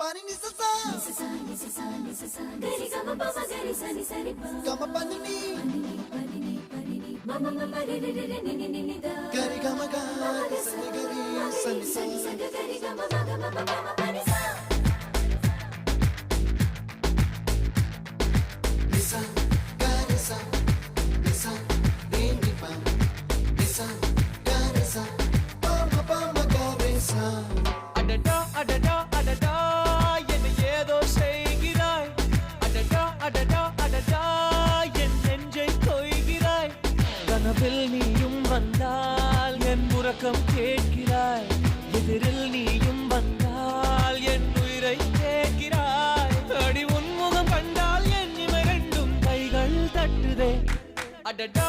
Pani ni sa gari gama pa ma gari sa ni sa ri pa gama pani ni mama mama re re re ni ni ni da gari gama ga sa ni gari sa ni sa gari gama ma gama pa ma pani sa nisa gari sa nisa re ni pa nisa gari sa pa ma gari sa adada adada adada ஏதோ செய்கிறாய் அடடா அடடா அடடா என் நெஞ்சை கொய்கிறாய் கனவில் நீயும் வந்தால் என் உறக்கம் கேட்கிறாய் எதிரில் நீயும் வந்தால் என் உயிரை கேட்கிறாய் அடி உன்முகம் கண்டால் என் இமை ரெண்டும் கைகள் தட்டுதே அடடா